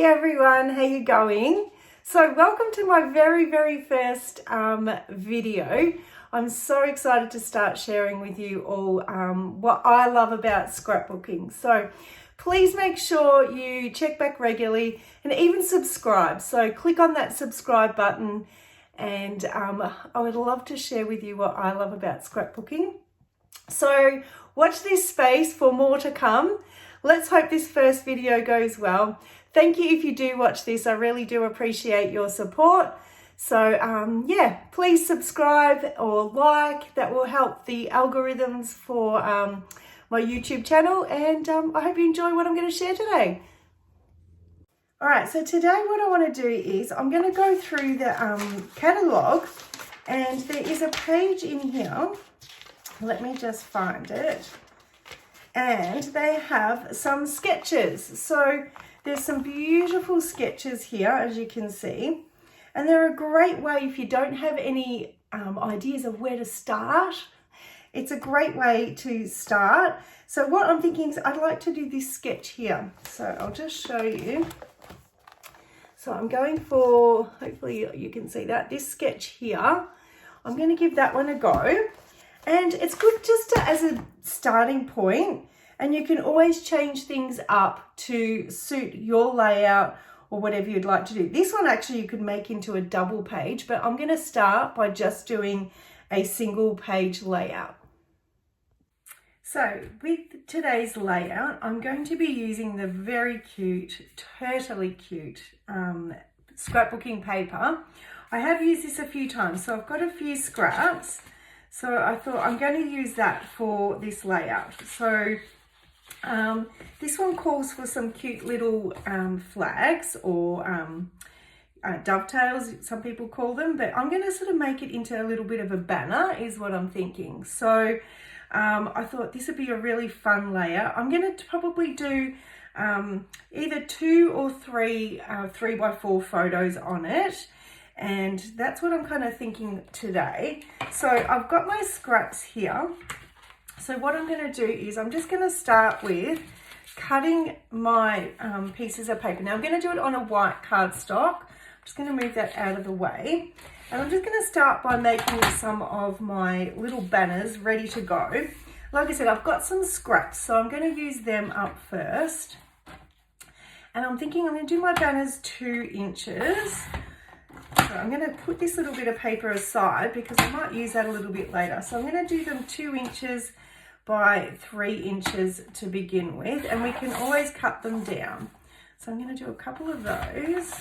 Hey everyone, how you going? So welcome to my very first video. I'm so excited to start sharing with you all what I love about scrapbooking. So please make sure you check back regularly and even subscribe. So click on that subscribe button and I would love to share with you what I love about scrapbooking. So watch this space for more to come. Let's hope this first video goes well. Thank you if you do watch this. I really do appreciate your support. So yeah, please subscribe or like. That will help the algorithms for my YouTube channel. And I hope you enjoy what I'm going to share today. All right, so today what I want to do is I'm going to go through the catalogue, and there is a page in here. Let me just find it. And they have some sketches. So there's some beautiful sketches here, as you can see. And they're a great way if you don't have any ideas of where to start. It's a great way to start. So what I'm thinking is I'd like to do this sketch here. So I'll just show you. So I'm going for, hopefully you can see that, this sketch here. I'm going to give that one a go. And it's good just as a starting point, and you can always change things up to suit your layout or whatever you'd like to do. This one actually you could make into a double page, but I'm going to start by just doing a single page layout. So with today's layout, I'm going to be using the very cute, Turtley Cute scrapbooking paper. I have used this a few times, so I've got a few scraps. So I thought I'm going to use that for this layout. So this one calls for some cute little flags or dovetails, some people call them, but I'm going to sort of make it into a little bit of a banner is what I'm thinking. So I thought this would be a really fun layout. I'm going to probably do either 2 or 3 3x4 photos on it. And that's what I'm kind of thinking today. So I've got my scraps here. So what I'm going to do is I'm just going to start with cutting my pieces of paper. Now I'm going to do it on a white cardstock. I'm just going to move that out of the way. And I'm just going to start by making some of my little banners ready to go. Like I said, I've got some scraps, so I'm going to use them up first. And I'm thinking I'm going to do my banners 2 inches. So I'm going to put this little bit of paper aside because I might use that a little bit later. So I'm going to do them 2 inches by 3 inches to begin with, and we can always cut them down. So I'm going to do a couple of those.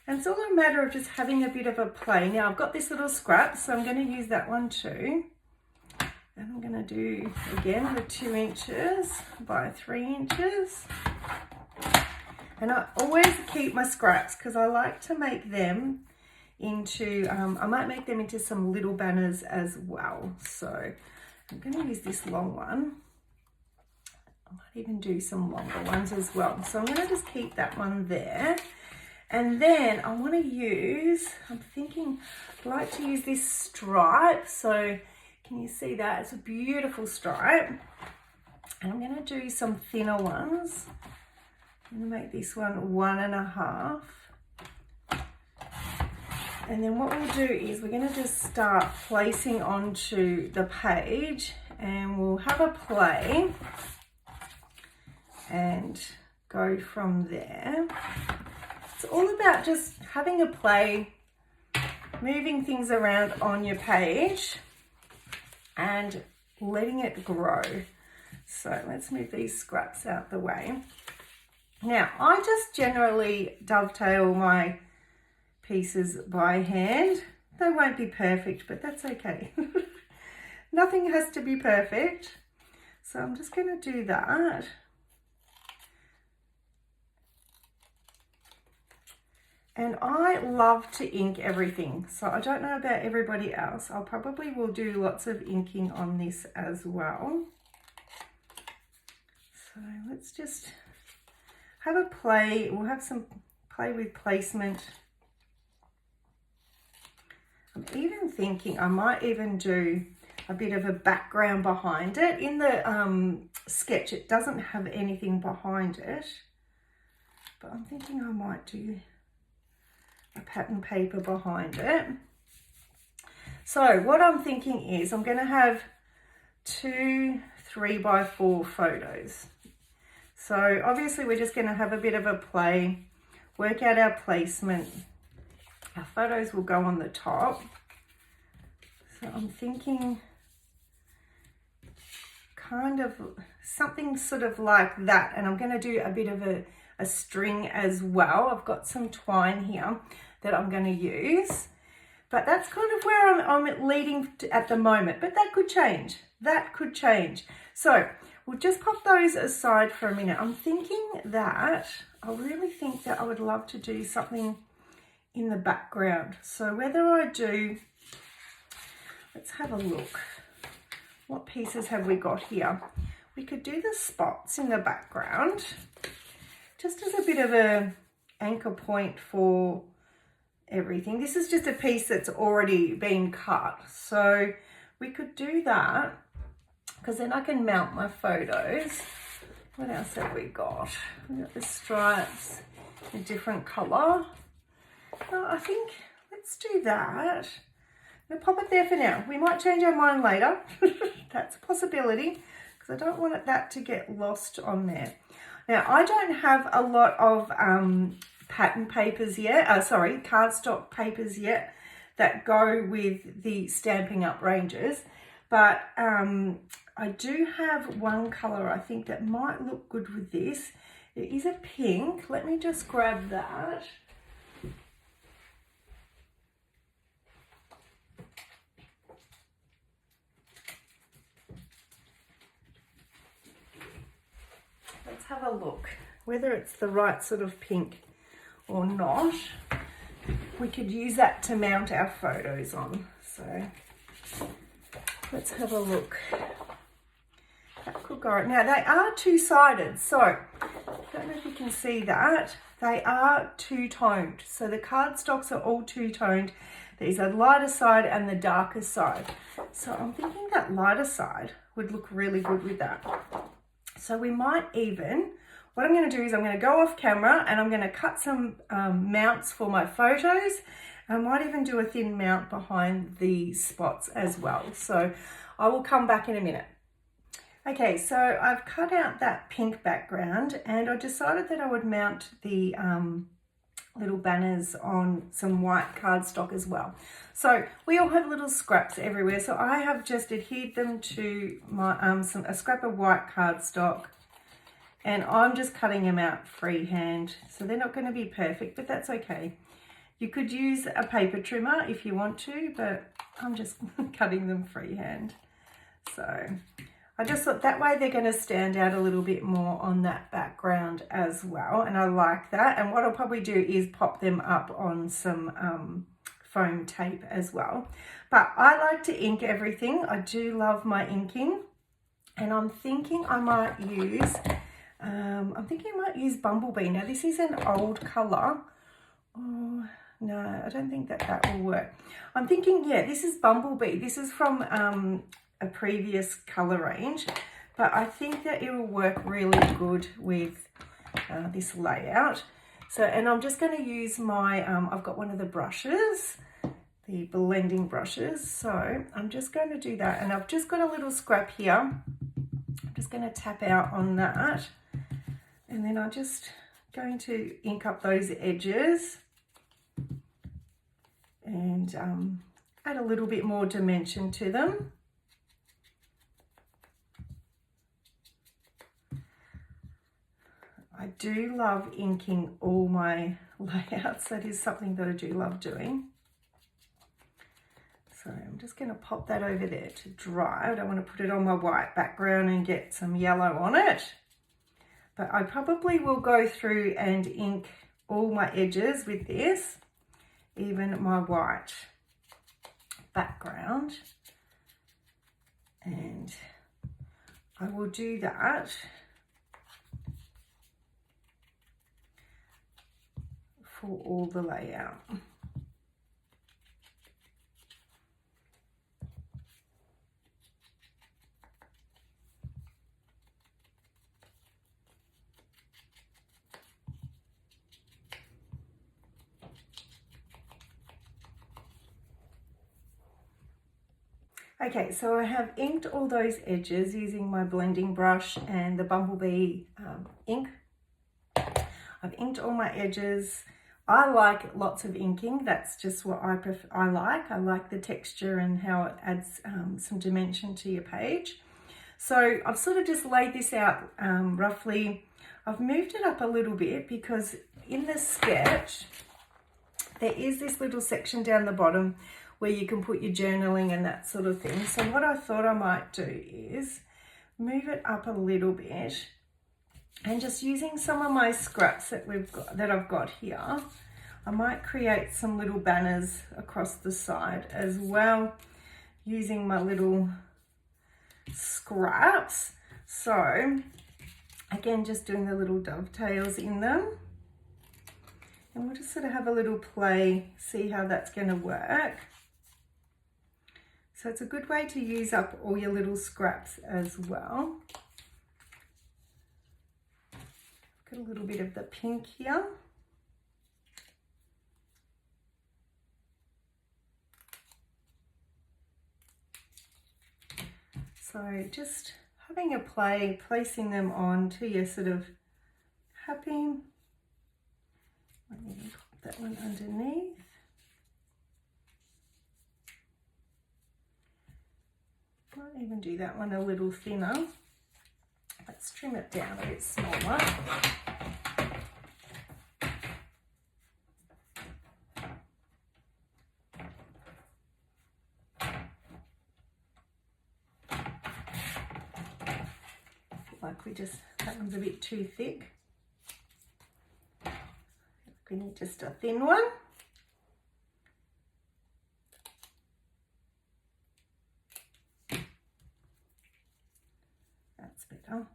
And it's all a matter of just having a bit of a play. Now I've got this little scrap, so I'm going to use that one too. And I'm going to do, again, the 2 inches by 3 inches. And I always keep my scraps because I like to make them into, I might make them into some little banners as well. So I'm going to use this long one. I might even do some longer ones as well. So I'm going to just keep that one there. And then I want to use, I'm thinking, I'd like to use this stripe. So can you see that? It's a beautiful stripe. And I'm going to do some thinner ones. I'm going to make this one 1.5. And then what we'll do is we're going to just start placing onto the page, and we'll have a play and go from there. It's all about just having a play, moving things around on your page and letting it grow. So let's move these scraps out the way. Now, I just generally dovetail my pieces by hand. They won't be perfect, but that's okay. Nothing has to be perfect. So I'm just going to do that. And I love to ink everything. So I don't know about everybody else. I probably will do lots of inking on this as well. So let's just have a play. We'll have some play with placement. I'm even thinking I might even do a bit of a background behind it. In the sketch, it doesn't have anything behind it, but I'm thinking I might do a pattern paper behind it. So what I'm thinking is I'm going to have 2 3x4 photos. So obviously we're just going to have a bit of a play, work out our placement. Our photos will go on the top. So I'm thinking kind of something sort of like that. And I'm going to do a bit of a string as well. I've got some twine here that I'm going to use. But that's kind of where I'm leading at the moment. But that could change. That could change. So we'll just pop those aside for a minute. I'm thinking that, I really think that I would love to do something in the background. So whether I do, let's have a look. What pieces have we got here? We could do the spots in the background, just as a bit of a anchor point for everything. This is just a piece that's already been cut. So we could do that, because then I can mount my photos. What else have we got? We've got the stripes, a different colour. Well, I think let's do that. We'll pop it there for now. We might change our mind later. That's a possibility, because I don't want that to get lost on there. Now, I don't have a lot of pattern papers yet, cardstock papers yet that go with the Stampin' Up ranges, but I do have one colour I think that might look good with this. It is a pink. Let me just grab that. Let's have a look, whether it's the right sort of pink or not. We could use that to mount our photos on. So let's have a look. That could go. Now they are two-sided, so I don't know if you can see that. They are two-toned. So the cardstocks are all two-toned. There's a lighter side and the darker side. So I'm thinking that lighter side would look really good with that. So we might even, what I'm going to do is I'm going to go off camera and I'm going to cut some mounts for my photos. I might even do a thin mount behind the spots as well. So I will come back in a minute. Okay, so I've cut out that pink background and I decided that I would mount the little banners on some white cardstock as well. So we all have little scraps everywhere. So I have just adhered them to my a scrap of white cardstock, and I'm just cutting them out freehand. So they're not going to be perfect, but that's okay. You could use a paper trimmer if you want to, but I'm just cutting them freehand. So I just thought that way they're going to stand out a little bit more on that background as well. And I like that. And what I'll probably do is pop them up on some foam tape as well. But I like to ink everything. I do love my inking. And I'm thinking I might use, Bumblebee. Now this is an old colour. Oh, no, I don't think that will work. I'm thinking, yeah, this is Bumblebee. This is from a previous colour range, but I think that it will work really good with this layout. So, and I'm just going to use my, I've got one of the brushes, the blending brushes. So I'm just going to do that. And I've just got a little scrap here. I'm just going to tap out on that. And then I'm just going to ink up those edges and add a little bit more dimension to them. I do love inking all my layouts. That is something that I do love doing. So I'm just going to pop that over there to dry. I don't want to put it on my white background and get some yellow on it. But I probably will go through and ink all my edges with this, even my white background. And I will do that for all the layout. Okay, so I have inked all those edges using my blending brush and the Bumblebee ink. I've inked all my edges. I like lots of inking. That's just what I like. I like the texture and how it adds some dimension to your page. So I've sort of just laid this out roughly. I've moved it up a little bit because in the sketch, there is this little section down the bottom where you can put your journaling and that sort of thing. So what I thought I might do is move it up a little bit, and just using some of my scraps that I've got here, I might create some little banners across the side as well, using my little scraps. So again, just doing the little dovetails in them. And we'll just sort of have a little play, see how that's going to work. So it's a good way to use up all your little scraps as well. Got a little bit of the pink here. So just having a play, placing them on till you're sort of happy. Let me put that one underneath. Might even do that one a little thinner. Let's trim it down a bit smaller. That one's a bit too thick. We need just a thin one. That's better.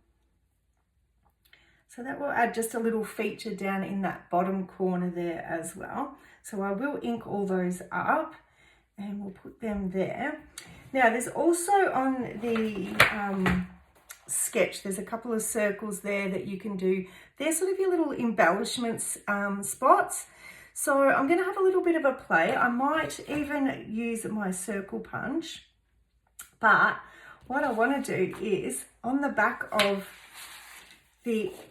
So that will add just a little feature down in that bottom corner there as well. So I will ink all those up and we'll put them there. Now there's also on the sketch, there's a couple of circles there that you can do. They're sort of your little embellishments spots. So I'm going to have a little bit of a play. I might even use my circle punch, but what I want to do is on the back of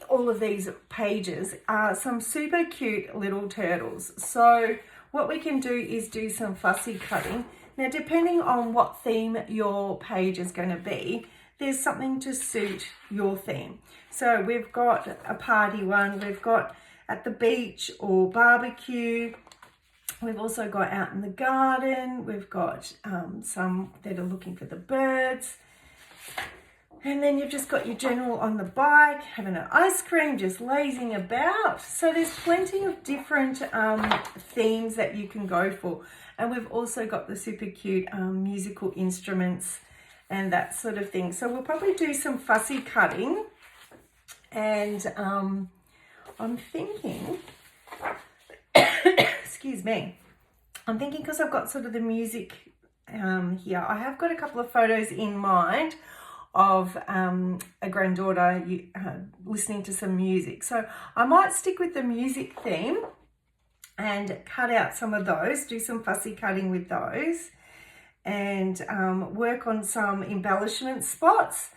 all of these pages are some super cute little turtles. So what we can do is do some fussy cutting. Now depending on what theme your page is going to be, there's something to suit your theme. So we've got a party one, we've got at the beach or barbecue, we've also got out in the garden, we've got some that are looking for the birds, and then you've just got your general on the bike, having an ice cream, just lazing about. So there's plenty of different themes that you can go for. And we've also got the super cute musical instruments and that sort of thing. So we'll probably do some fussy cutting, and I'm thinking, excuse me, I'm thinking because I've got sort of the music here, I have got a couple of photos in mind of a granddaughter listening to some music. So I might stick with the music theme and cut out some of those, do some fussy cutting with those, and work on some embellishment spots.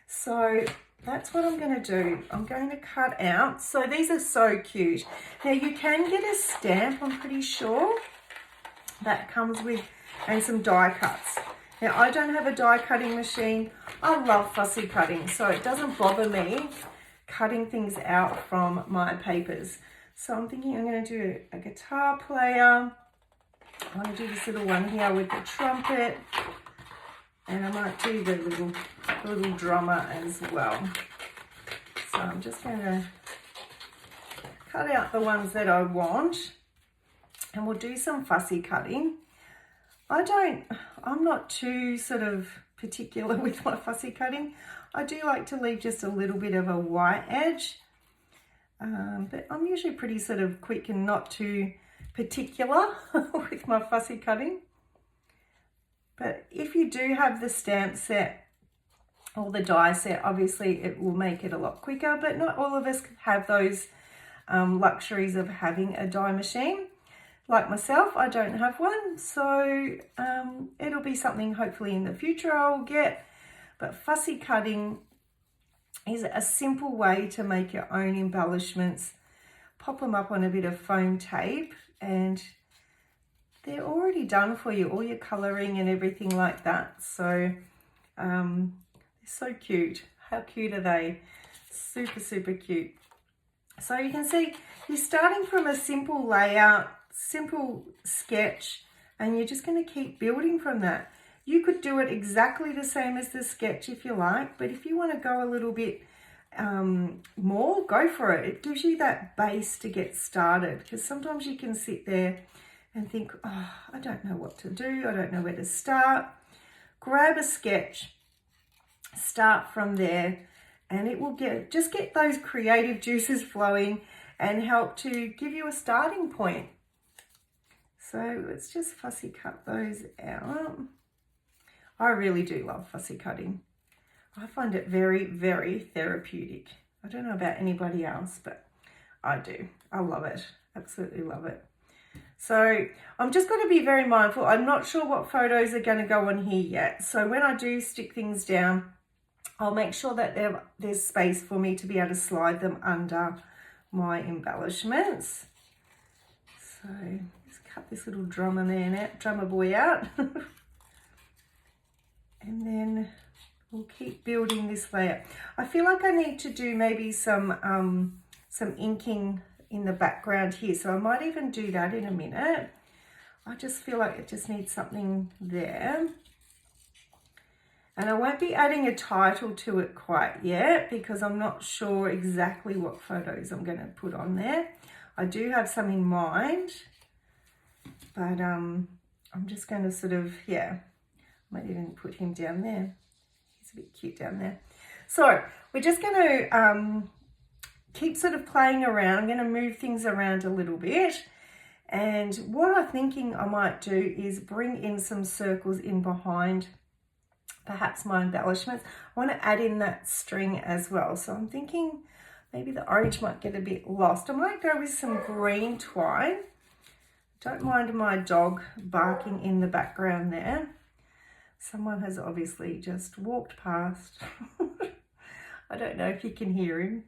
So that's what I'm going to do. I'm going to cut out. So these are so cute. Now you can get a stamp, I'm pretty sure, that comes with, and some die cuts. Now I don't have a die cutting machine. I love fussy cutting, so it doesn't bother me cutting things out from my papers. So I'm thinking I'm going to do a guitar player. I want to do this little one here with the trumpet, and I might do the little drummer as well. So I'm just going to cut out the ones that I want, and we'll do some fussy cutting. I'm not too sort of particular with my fussy cutting. I do like to leave just a little bit of a white edge, but I'm usually pretty sort of quick and not too particular with my fussy cutting. But if you do have the stamp set or the die set, obviously it will make it a lot quicker, but not all of us have those luxuries of having a die machine. like myself, I don't have one, so it'll be something hopefully in the future I'll get. But fussy cutting is a simple way to make your own embellishments. Pop them up on a bit of foam tape and they're already done for you, all your colouring and everything like that. So they're so cute. How cute are they? Super, super cute. So you can see you're starting from a simple layout, simple sketch, and you're just going to keep building from that. You could do it exactly the same as the sketch if you like, but if you want to go a little bit more, go for it. It gives you that base to get started, because sometimes you can sit there and think, oh, I don't know what to do. I don't know where to start. Grab a sketch, start from there, and it will just get those creative juices flowing and help to give you a starting point. So let's just fussy cut those out. I really do love fussy cutting. I find it very, very therapeutic. I don't know about anybody else, but I do. I love it. Absolutely love it. So I'm just going to be very mindful. I'm not sure what photos are going to go on here yet. So when I do stick things down, I'll make sure that there's space for me to be able to slide them under my embellishments. So let's cut this little drummer boy out. And then we'll keep building this layer. I feel like I need to do maybe some inking in the background here. So I might even do that in a minute. I just feel like it just needs something there. And I won't be adding a title to it quite yet because I'm not sure exactly what photos I'm going to put on there. I do have some in mind, but I'm just going to sort of, yeah, might even put him down there. He's a bit cute down there. So we're just going to keep sort of playing around. I'm going to move things around a little bit. And what I'm thinking I might do is bring in some circles in behind perhaps my embellishments. I want to add in that string as well. So I'm thinking maybe the orange might get a bit lost. I might go with some green twine. Don't mind my dog barking in the background there. Someone has obviously just walked past. I don't know if you can hear him,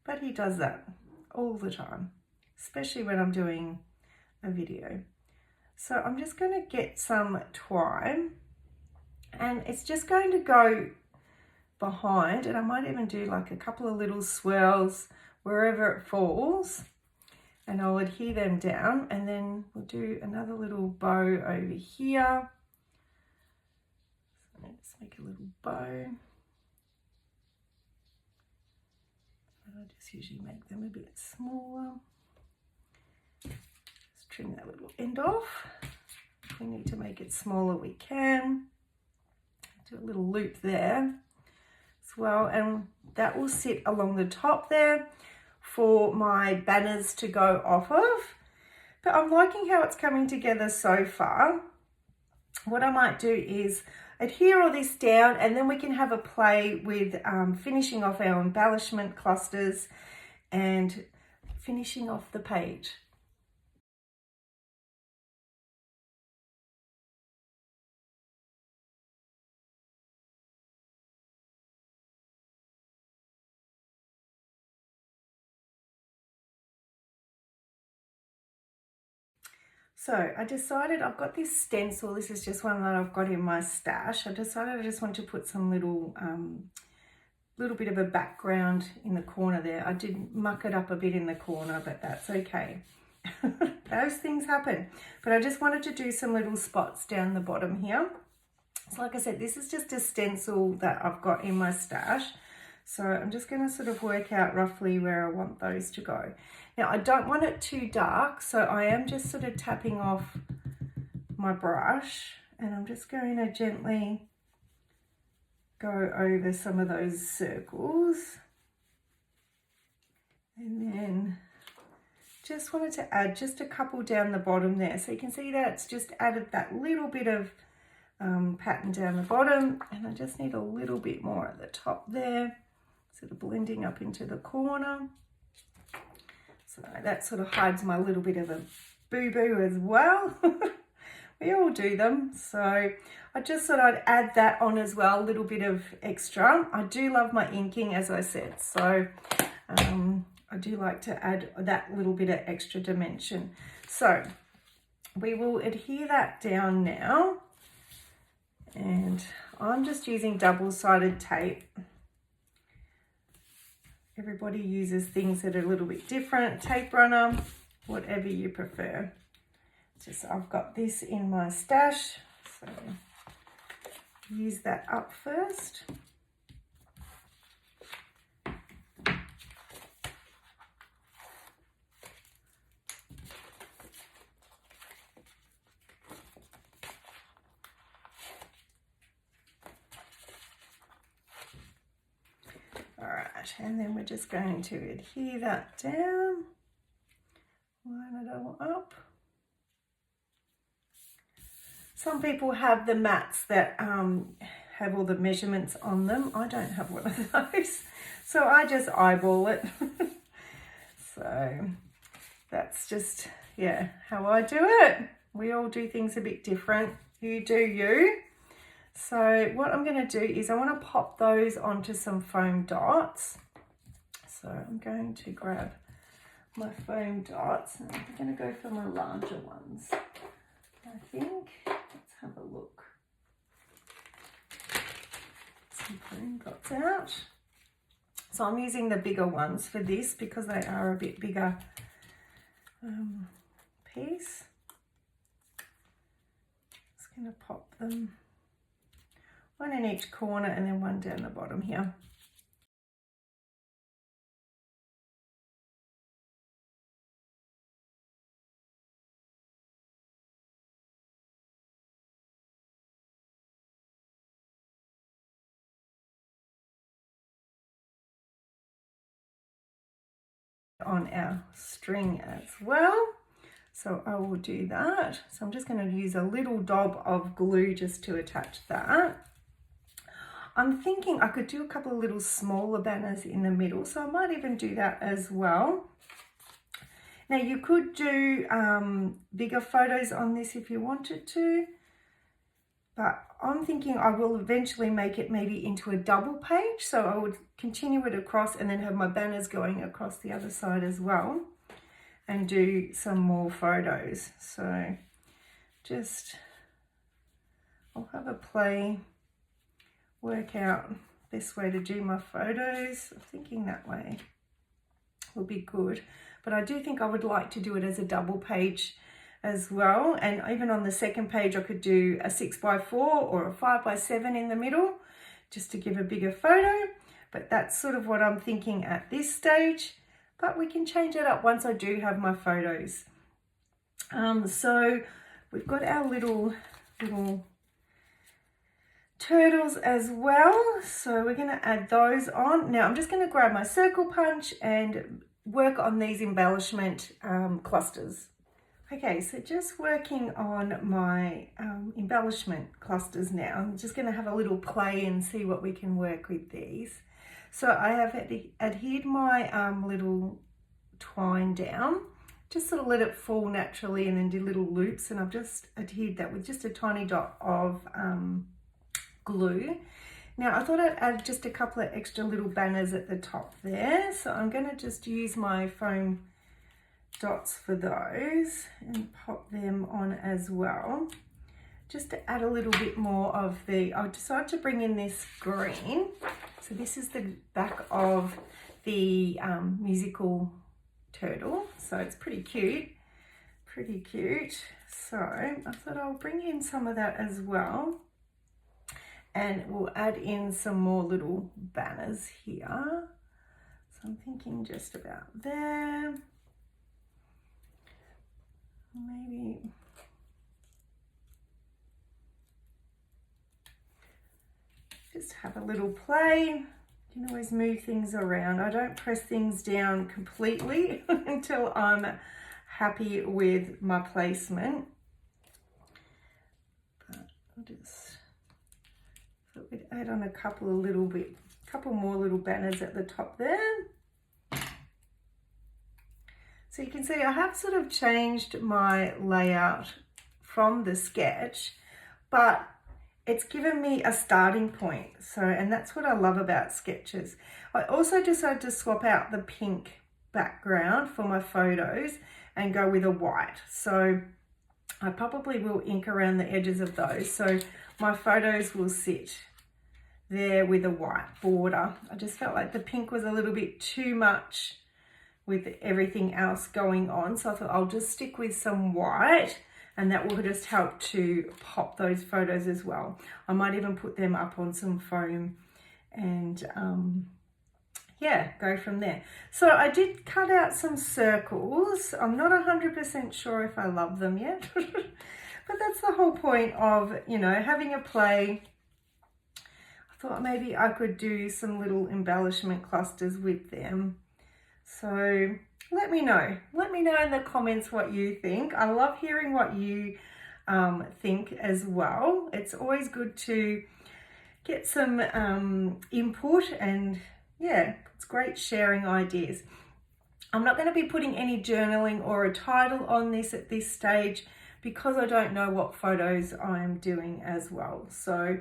but he does that all the time, especially when I'm doing a video. So I'm just going to get some twine and it's just going to go behind, and I might even do like a couple of little swirls wherever it falls, and I'll adhere them down, and then we'll do another little bow over here. So let's make a little bow. I just usually make them a bit smaller. Just trim that little end off. If we need to make it smaller, we can. Do a little loop there as well, and that will sit along the top there for my banners to go off of. But I'm liking how it's coming together so far. What I might do is adhere all this down, and then we can have a play with finishing off our embellishment clusters and finishing off the page. So I decided I've got this stencil. This is just one that I've got in my stash. I decided I just want to put some little bit of a background in the corner there. I did muck it up a bit in the corner, but that's okay. Those things happen. But I just wanted to do some little spots down the bottom here. So like I said, this is just a stencil that I've got in my stash. So I'm just going to sort of work out roughly where I want those to go. Now I don't want it too dark, so I am just sort of tapping off my brush, and I'm just going to gently go over some of those circles. And then just wanted to add just a couple down the bottom there. So you can see that it's just added that little bit of pattern down the bottom, and I just need a little bit more at the top there, sort of blending up into the corner. So that sort of hides my little bit of a boo-boo as well. We all do them. So I just thought I'd add that on as well, a little bit of extra. I do love my inking, as I said. So I do like to add that little bit of extra dimension. So we will adhere that down now. And I'm just using double-sided tape. Everybody uses things that are a little bit different. Tape runner, whatever you prefer. Just I've got this in my stash, so use that up first. All right, and then we're just going to adhere that down, line it all up. Some people have the mats that have all the measurements on them. I don't have one of those, so I just eyeball it. So that's just, yeah, how I do it. We all do things a bit different. You do you. So what I'm going to do is I want to pop those onto some foam dots. So I'm going to grab my foam dots and I'm going to go for my larger ones, I think. Let's have a look. Some foam dots out. So I'm using the bigger ones for this because they are a bit bigger piece. Just going to pop them, one in each corner and then one down the bottom here. On our string as well, so I will do that. So I'm just going to use a little dab of glue just to attach that. I'm thinking I could do a couple of little smaller banners in the middle, so I might even do that as well. Now you could do bigger photos on this if you wanted to, but I'm thinking I will eventually make it maybe into a double page. So I would continue it across and then have my banners going across the other side as well and do some more photos. So just, I'll have a play, work out best way to do my photos. I'm thinking that way will be good. But I do think I would like to do it as a double page as well, and even on the second page I could do a 6x4 or a 5x7 in the middle just to give a bigger photo. But that's sort of what I'm thinking at this stage, but we can change it up once I do have my photos. So we've got our little turtles as well, so we're going to add those on. Now I'm just going to grab my circle punch and work on these embellishment clusters. Okay, so just working on my embellishment clusters now. I'm just going to have a little play and see what we can work with these. So I have adhered my little twine down, just sort of let it fall naturally and then do little loops, and I've just adhered that with just a tiny dot of glue. Now I thought I'd add just a couple of extra little banners at the top there, so I'm going to just use my foam dots for those and pop them on as well, just to add a little bit more of the, I decided to bring in this green. So this is the back of the musical turtle, so it's pretty cute. So I thought I'll bring in some of that as well, and we'll add in some more little banners here. So I'm thinking just about there. Maybe just have a little play. You can always move things around. I don't press things down completely until I'm happy with my placement. But I'll just, so we'd add on a couple more little banners at the top there. So you can see I have sort of changed my layout from the sketch, but it's given me a starting point. So, and that's what I love about sketches. I also decided to swap out the pink background for my photos and go with a white. So I probably will ink around the edges of those. So my photos will sit there with a white border. I just felt like the pink was a little bit too much with everything else going on. So I thought I'll just stick with some white, and that will just help to pop those photos as well. I might even put them up on some foam and yeah, go from there. So I did cut out some circles. I'm not 100% sure if I love them yet, but that's the whole point of, you know, having a play. I thought maybe I could do some little embellishment clusters with them. So let me know in the comments what you think. I love hearing what you think as well. It's always good to get some input, and yeah, it's great sharing ideas. I'm not going to be putting any journaling or a title on this at this stage because I don't know what photos I'm doing as well. So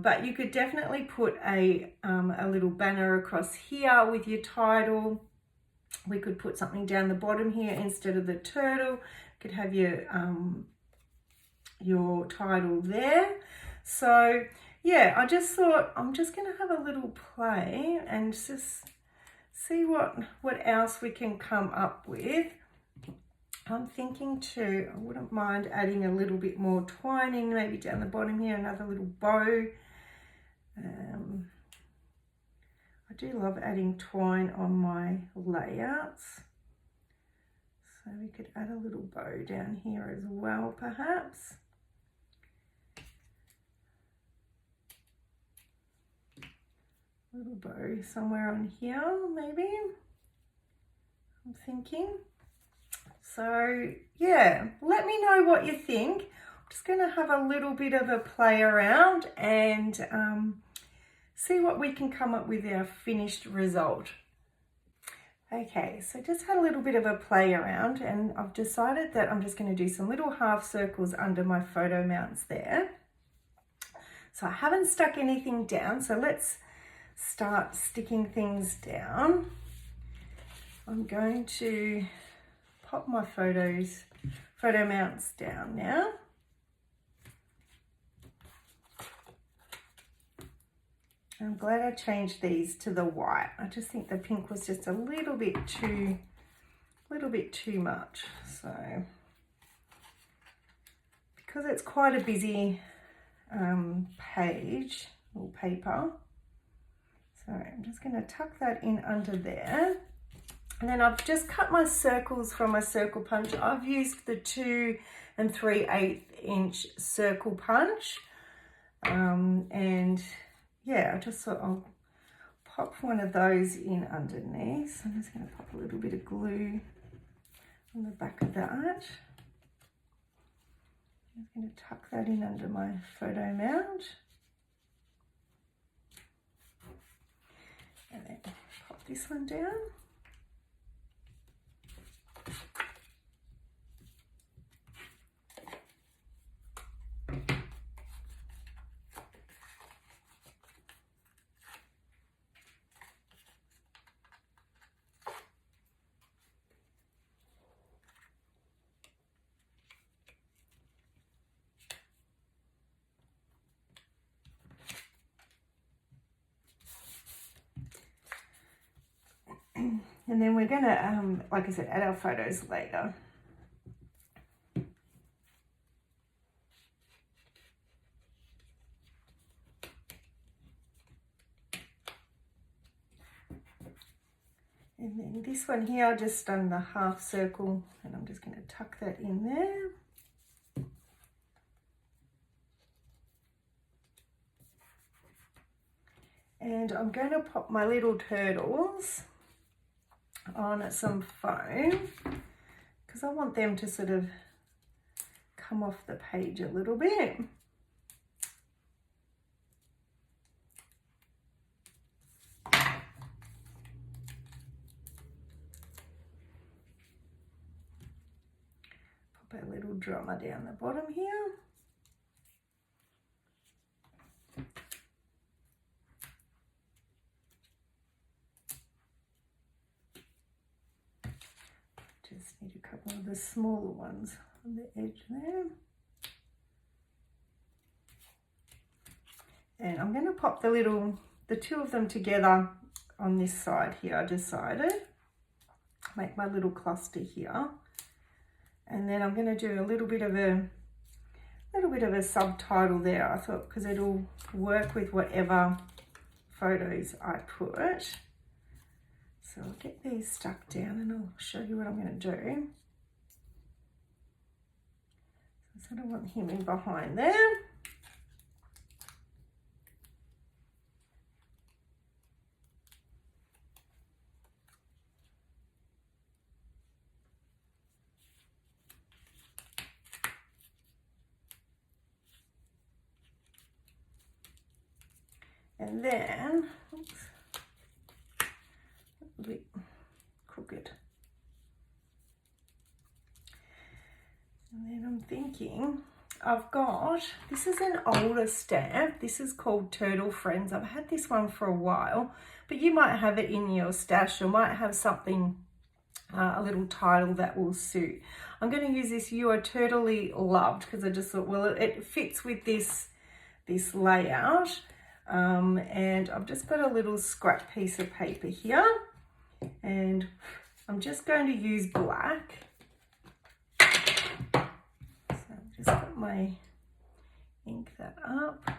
but you could definitely put a little banner across here with your title. We could put something down the bottom here instead of the turtle. You could have your title there. So yeah, I just thought I'm just going to have a little play and just see what else we can come up with. I'm thinking too, I wouldn't mind adding a little bit more twining, maybe down the bottom here, another little bow. I do love adding twine on my layouts. So we could add a little bow down here as well, perhaps. A little bow somewhere on here, maybe. I'm thinking. So yeah, let me know what you think. I'm just going to have a little bit of a play around and see what we can come up with our finished result. Okay, so just had a little bit of a play around, and I've decided that I'm just going to do some little half circles under my photo mounts there. So I haven't stuck anything down, so let's start sticking things down. I'm going to pop my photo mounts down now. I'm glad I changed these to the white. I just think the pink was just a little bit too much. So because it's quite a busy page or paper, so I'm just going to tuck that in under there. And then I've just cut my circles from my circle punch. I've used the 2 3/8 inch circle punch. And yeah, I just thought I'll pop one of those in underneath. So I'm just going to pop a little bit of glue on the back of that. I'm just going to tuck that in under my photo mount. And then pop this one down. And then we're going to, like I said, add our photos later. And then this one here, I just done the half circle, and I'm just going to tuck that in there. And I'm going to pop my little turtles on some foam because I want them to sort of come off the page a little bit. a little drummer down the bottom here. Just need a couple of the smaller ones on the edge there. And I'm going to pop the two of them together on this side here, I decided. Make my little cluster here. And then I'm going to do a little bit of a subtitle there, I thought, because it'll work with whatever photos I put. So I'll get these stuck down and I'll show you what I'm going to do. So I don't want him in behind there. And then, oops, a bit crooked. And then I'm thinking, this is an older stamp. This is called Turtle Friends. I've had this one for a while, but you might have it in your stash or might have something, a little title that will suit. I'm going to use this You Are Turtley Loved because I just thought, well, it fits with this layout. And I've just got a little scrap piece of paper here, and I'm just going to use black. So I've just got my ink that up.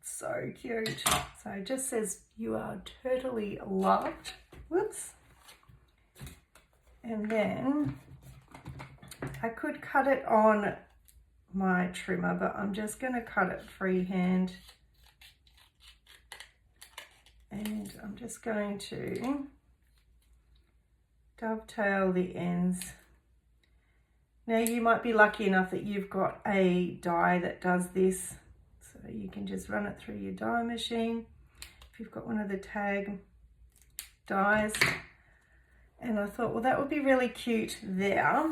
So cute. So it just says You Are Turtley Loved. Whoops. And then I could cut it on my trimmer, but I'm just going to cut it freehand. And I'm just going to dovetail the ends. Now you might be lucky enough that you've got a die that does this. So you can just run it through your die machine. If you've got one of the tag dies. And I thought, well, that would be really cute there.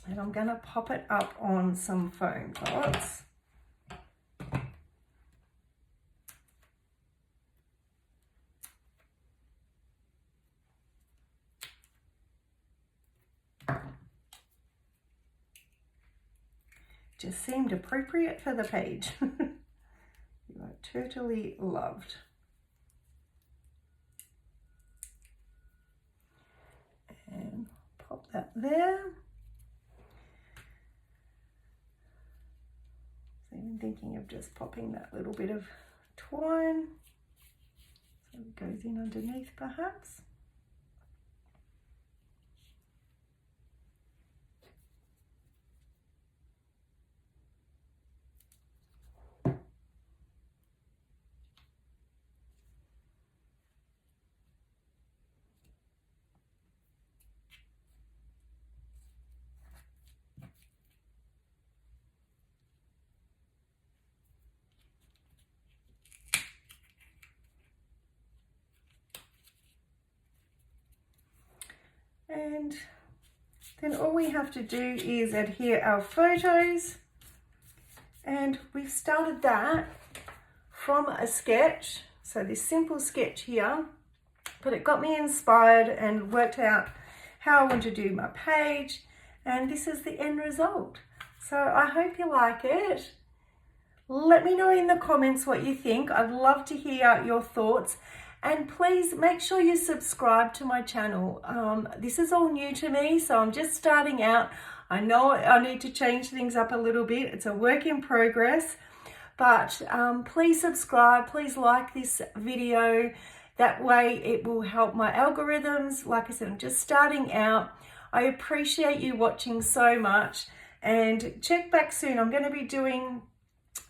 And I'm going to pop it up on some foam pots. Just seemed appropriate for the page. You Are Turtley Loved. And pop that there. So I'm thinking of just popping that little bit of twine so it goes in underneath perhaps. And then all we have to do is adhere our photos, and we've started that from a sketch. So this simple sketch here, but it got me inspired and worked out how I want to do my page, and this is the end result. So I hope you like it. Let me know in the comments what you think. I'd love to hear your thoughts. And please make sure you subscribe to my channel. This is all new to me, so I'm just starting out. I know I need to change things up a little bit. It's a work in progress, but please subscribe, please like this video. That way it will help my algorithms. Like I said, I'm just starting out. I appreciate you watching so much, and check back soon. I'm going to be doing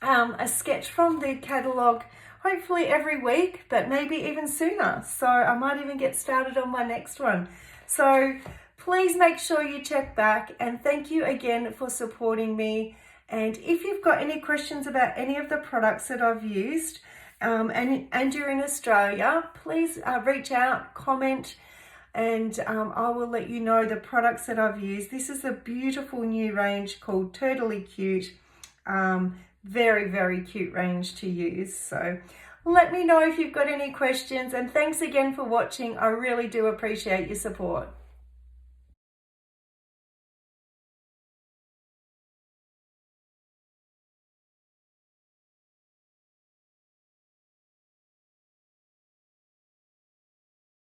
a sketch from the catalogue hopefully every week, but maybe even sooner. So I might even get started on my next one. So please make sure you check back, and thank you again for supporting me. And if you've got any questions about any of the products that I've used, and you're in Australia, please reach out, comment, and I will let you know the products that I've used. This is a beautiful new range called Turtley Cute. Very, very cute range to use. So let me know if you've got any questions, and thanks again for watching. I really do appreciate your support.